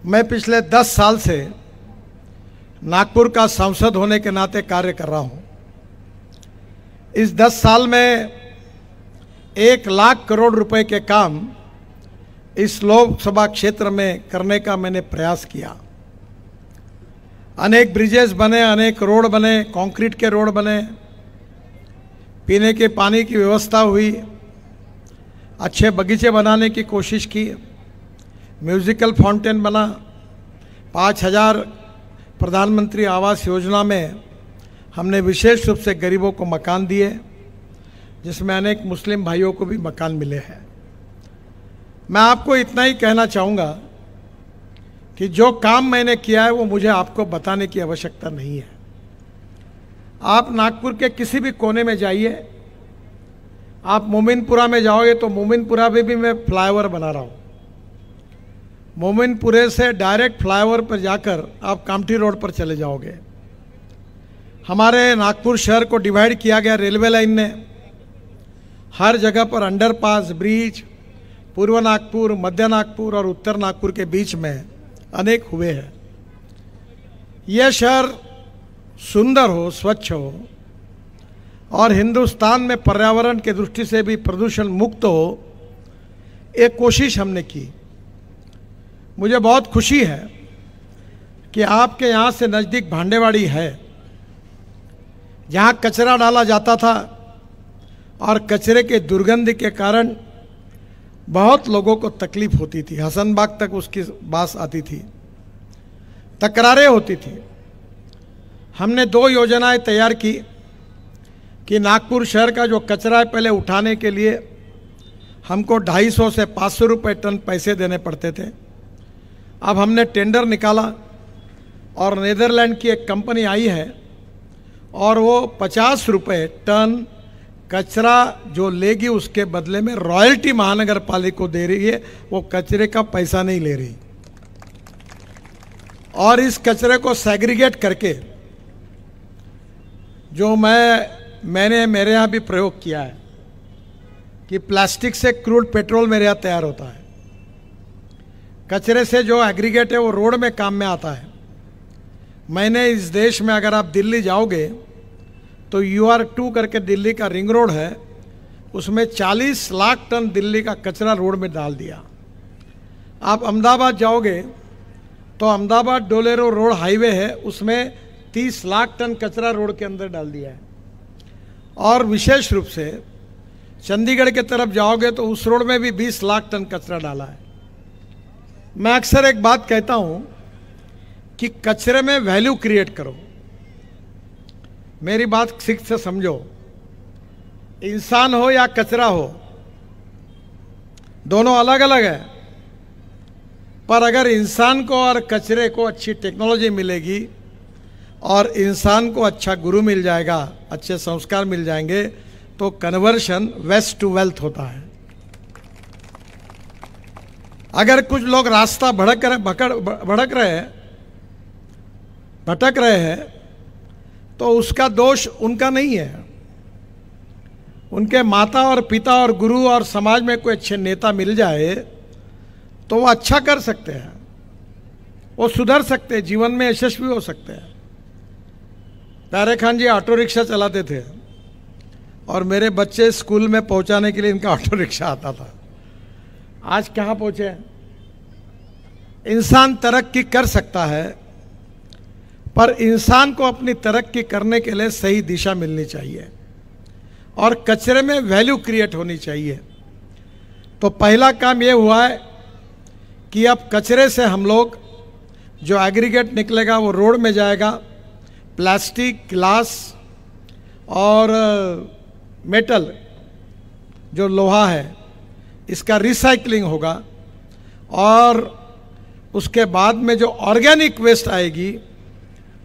मैं पिछले 10 साल से नागपुर का सांसद होने के नाते कार्य कर रहा हूं। इस 10 साल में 1 लाख करोड़ रुपए के काम इस लोकसभा क्षेत्र में करने का मैंने प्रयास किया। अनेक ब्रिजेस बने, अनेक रोड बने, कंक्रीट के रोड बने, पीने के पानी की व्यवस्था हुई, अच्छे बगीचे बनाने की कोशिश की, म्यूजिकल फाउंटेन बना, 5000 प्रधानमंत्री आवास योजना में हमने विशेष रूप से गरीबों को मकान दिए, जिसमें अनेक मुस्लिम भाइयों को भी मकान मिले हैं। मैं आपको इतना ही कहना चाहूँगा कि जो काम मैंने किया है वो मुझे आपको बताने की आवश्यकता नहीं है। आप नागपुर के किसी भी कोने में जाइए, आप मोमिनपुरा में जाओगे तो मोमिनपुरा में भी मैं फ्लाईओवर बना रहा हूँ। मोमिनपुरे से डायरेक्ट फ्लाईओवर पर जाकर आप कामठी रोड पर चले जाओगे। हमारे नागपुर शहर को डिवाइड किया गया रेलवे लाइन ने। हर जगह पर अंडरपास, ब्रिज, पूर्व नागपुर, मध्य नागपुर और उत्तर नागपुर के बीच में अनेक हुए हैं। यह शहर सुंदर हो, स्वच्छ हो और हिंदुस्तान में पर्यावरण के दृष्टि से भी प्रदूषण मुक्त हो, एक कोशिश हमने की। मुझे बहुत खुशी है कि आपके यहाँ से नज़दीक भांडेवाड़ी है, जहाँ कचरा डाला जाता था और कचरे के दुर्गंध के कारण बहुत लोगों को तकलीफ होती थी। हसनबाग तक उसकी बास आती थी, तकरारें होती थी। हमने 2 योजनाएं तैयार की कि नागपुर शहर का जो कचरा है, पहले उठाने के लिए हमको 250 से 500 रुपये टन पैसे देने पड़ते थे। अब हमने टेंडर निकाला और नीदरलैंड की एक कंपनी आई है और वो 50 रुपये टन कचरा जो लेगी उसके बदले में रॉयल्टी महानगर पालिका को दे रही है। वो कचरे का पैसा नहीं ले रही और इस कचरे को सेग्रीगेट करके, जो मैंने मेरे यहाँ भी प्रयोग किया है कि प्लास्टिक से क्रूड पेट्रोल मेरे यहाँ तैयार होता है। कचरे से जो एग्रीगेट है वो रोड में काम में आता है। मैंने इस देश में, अगर आप दिल्ली जाओगे तो UR2 करके दिल्ली का रिंग रोड है, उसमें 40 लाख टन दिल्ली का कचरा रोड में डाल दिया। आप अहमदाबाद जाओगे तो अहमदाबाद डोलेरो रोड हाईवे है, उसमें 30 लाख टन कचरा रोड के अंदर डाल दिया है। और विशेष रूप से चंडीगढ़ के तरफ जाओगे तो उस रोड में भी 20 लाख टन कचरा डाला है। मैं अक्सर एक बात कहता हूं कि कचरे में वैल्यू क्रिएट करो। मेरी बात ठीक से समझो, इंसान हो या कचरा हो, दोनों अलग अलग है। पर अगर इंसान को और कचरे को अच्छी टेक्नोलॉजी मिलेगी और इंसान को अच्छा गुरु मिल जाएगा, अच्छे संस्कार मिल जाएंगे, तो कन्वर्शन वेस्ट टू वेल्थ होता है। अगर कुछ लोग रास्ता भटक रहे हैं तो उसका दोष उनका नहीं है। उनके माता और पिता और गुरु और समाज में कोई अच्छे नेता मिल जाए तो वो अच्छा कर सकते हैं, वो सुधर सकते हैं, जीवन में यशस्वी हो सकते हैं। प्यारे खान जी ऑटो रिक्शा चलाते थे और मेरे बच्चे स्कूल में पहुंचाने के लिए इनका ऑटो रिक्शा आता था। आज कहाँ पहुंचे? इंसान तरक्की कर सकता है, पर इंसान को अपनी तरक्की करने के लिए सही दिशा मिलनी चाहिए और कचरे में वैल्यू क्रिएट होनी चाहिए। तो पहला काम ये हुआ है कि अब कचरे से हम लोग, जो एग्रीगेट निकलेगा वो रोड में जाएगा, प्लास्टिक, ग्लास और मेटल, जो लोहा है, इसका रिसाइकलिंग होगा और उसके बाद में जो ऑर्गेनिक वेस्ट आएगी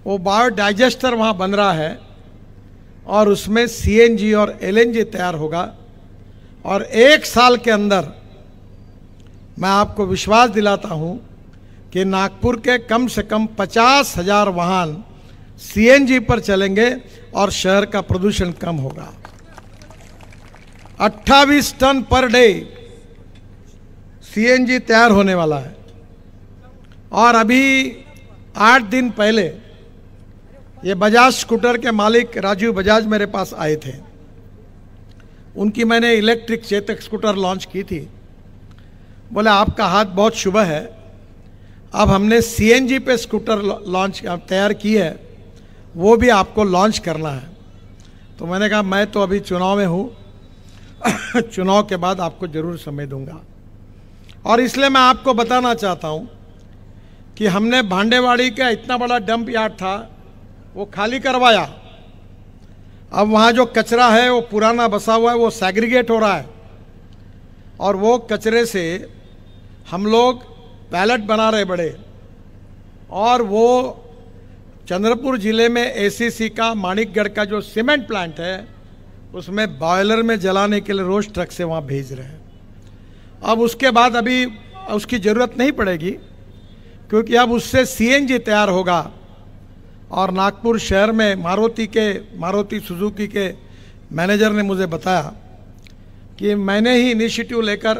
वो बायोडाइजेस्टर वहाँ बन रहा है और उसमें CNG और LNG तैयार होगा। और 1 साल के अंदर मैं आपको विश्वास दिलाता हूँ कि नागपुर के कम से कम 50,000 वाहन CNG पर चलेंगे और शहर का प्रदूषण कम होगा। 28 टन पर डे CNG तैयार होने वाला है और अभी 8 दिन पहले ये बजाज स्कूटर के मालिक राजीव बजाज मेरे पास आए थे। उनकी मैंने इलेक्ट्रिक चेतक स्कूटर लॉन्च की थी। बोले आपका हाथ बहुत शुभ है, अब हमने सीएनजी पे स्कूटर लॉन्च तैयार की है, वो भी आपको लॉन्च करना है। तो मैंने कहा मैं तो अभी चुनाव में हूँ चुनाव के बाद आपको जरूर समय दूंगा। और इसलिए मैं आपको बताना चाहता हूँ कि हमने भांडेवाड़ी का इतना बड़ा डंप यार्ड था वो खाली करवाया। अब वहाँ जो कचरा है वो पुराना बसा हुआ है, वो सेग्रीगेट हो रहा है और वो कचरे से हम लोग पैलेट बना रहे बड़े। और वो चंद्रपुर जिले में एसीसी का माणिकगढ़ का जो सीमेंट प्लांट है उसमें बॉयलर में जलाने के लिए रोज ट्रक से वहाँ भेज रहे हैं। अब उसके बाद अभी उसकी ज़रूरत नहीं पड़ेगी क्योंकि अब उससे सीएनजी तैयार होगा। और नागपुर शहर में मारुति सुजुकी के मैनेजर ने मुझे बताया कि मैंने ही इनिशिएटिव लेकर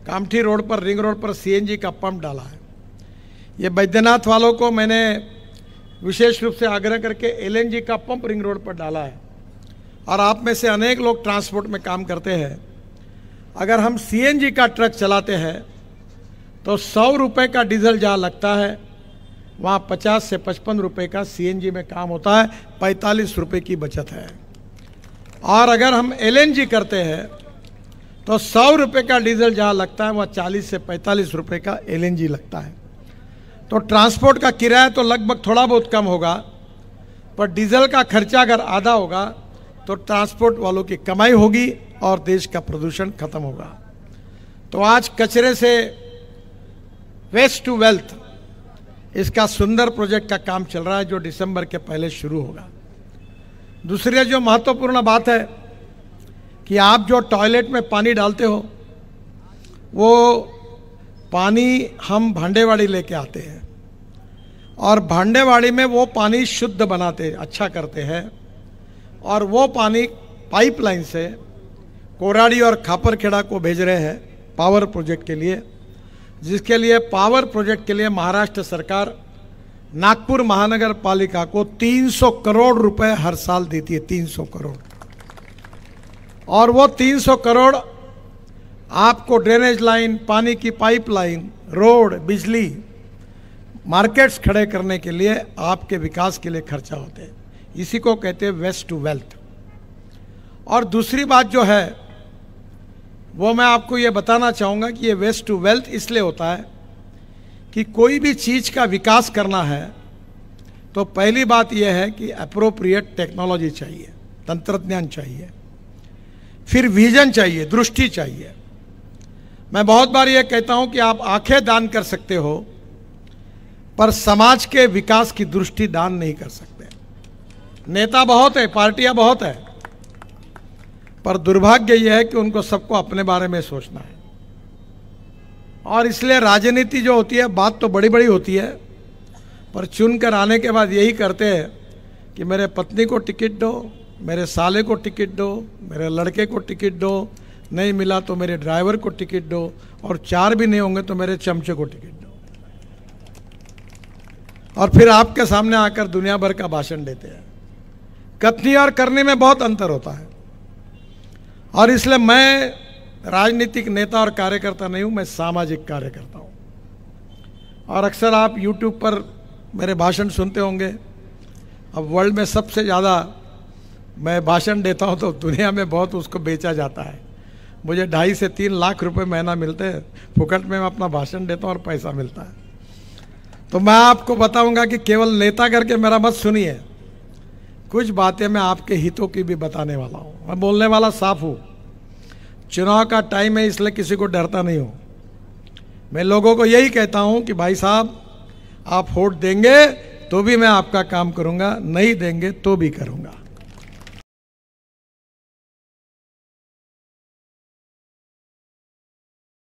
कामठी रोड पर, रिंग रोड पर सीएनजी का पंप डाला है। ये बैद्यनाथ वालों को मैंने विशेष रूप से आग्रह करके एलएनजी का पंप रिंग रोड पर डाला है। और आप में से अनेक लोग ट्रांसपोर्ट में काम करते हैं। अगर हम सीएनजी का ट्रक चलाते हैं तो 100 रुपये का डीजल जहाँ लगता है वहाँ 50 से 55 रुपये का सीएनजी में काम होता है, 45 रुपये की बचत है। और अगर हम एलएनजी करते हैं तो 100 रुपये का डीजल जहाँ लगता है वहाँ 40 से 45 रुपये का एलएनजी लगता है। तो ट्रांसपोर्ट का किराया तो लगभग थोड़ा बहुत कम होगा, पर डीजल का खर्चा अगर आधा होगा तो ट्रांसपोर्ट वालों की कमाई होगी और देश का प्रदूषण खत्म होगा। तो आज कचरे से वेस्ट टू वेल्थ, इसका सुंदर प्रोजेक्ट का काम चल रहा है जो दिसंबर के पहले शुरू होगा। दूसरी जो महत्वपूर्ण बात है कि आप जो टॉयलेट में पानी डालते हो वो पानी हम भांडेवाड़ी लेके आते हैं और भांडेवाड़ी में वो पानी शुद्ध बनाते, अच्छा करते हैं। और वो पानी पाइपलाइन से कोराड़ी और खापरखेड़ा को भेज रहे हैं पावर प्रोजेक्ट के लिए, जिसके लिए पावर प्रोजेक्ट के लिए महाराष्ट्र सरकार नागपुर महानगर पालिका को 300 करोड़ रुपए हर साल देती है, 300 करोड़। और वो 300 करोड़ आपको ड्रेनेज लाइन, पानी की पाइपलाइन, रोड, बिजली, मार्केट्स खड़े करने के लिए, आपके विकास के लिए खर्चा होते हैं। इसी को कहते हैं वेस्ट टू वेल्थ। और दूसरी बात जो है वो मैं आपको ये बताना चाहूँगा कि ये वेस्ट टू वेल्थ इसलिए होता है कि कोई भी चीज़ का विकास करना है तो पहली बात यह है कि एप्रोप्रिएट टेक्नोलॉजी चाहिए, तंत्रज्ञान चाहिए, फिर विजन चाहिए, दृष्टि चाहिए। मैं बहुत बार ये कहता हूँ कि आप आंखें दान कर सकते हो पर समाज के विकास की दृष्टि दान नहीं कर सकते। नेता बहुत है, पार्टियां बहुत है, पर दुर्भाग्य यह है कि उनको सबको अपने बारे में सोचना है। और इसलिए राजनीति जो होती है बात तो बड़ी बड़ी होती है, पर चुनकर आने के बाद यही करते हैं कि मेरे पत्नी को टिकट दो, मेरे साले को टिकट दो, मेरे लड़के को टिकट दो, नहीं मिला तो मेरे ड्राइवर को टिकट दो, और 4 भी नहीं होंगे तो मेरे चमचे को टिकट दो। और फिर आपके सामने आकर दुनिया भर का भाषण देते हैं। कथनी और करने में बहुत अंतर होता है। और इसलिए मैं राजनीतिक नेता और कार्यकर्ता नहीं हूं, मैं सामाजिक कार्यकर्ता हूं। और अक्सर आप YouTube पर मेरे भाषण सुनते होंगे। अब वर्ल्ड में सबसे ज़्यादा मैं भाषण देता हूं तो दुनिया में बहुत उसको बेचा जाता है। मुझे 2.5 से 3 लाख रुपए महीना मिलते हैं, फुकट में मैं अपना भाषण देता हूं और पैसा मिलता है। तो मैं आपको बताऊंगा कि केवल नेता करके मेरा मत सुनिए, कुछ बातें मैं आपके हितों की भी बताने वाला हूँ। मैं बोलने वाला साफ हूँ। चुनाव का टाइम है इसलिए किसी को डरता नहीं हूँ। मैं लोगों को यही कहता हूँ कि भाई साहब आप वोट देंगे तो भी मैं आपका काम करूँगा, नहीं देंगे तो भी करूँगा।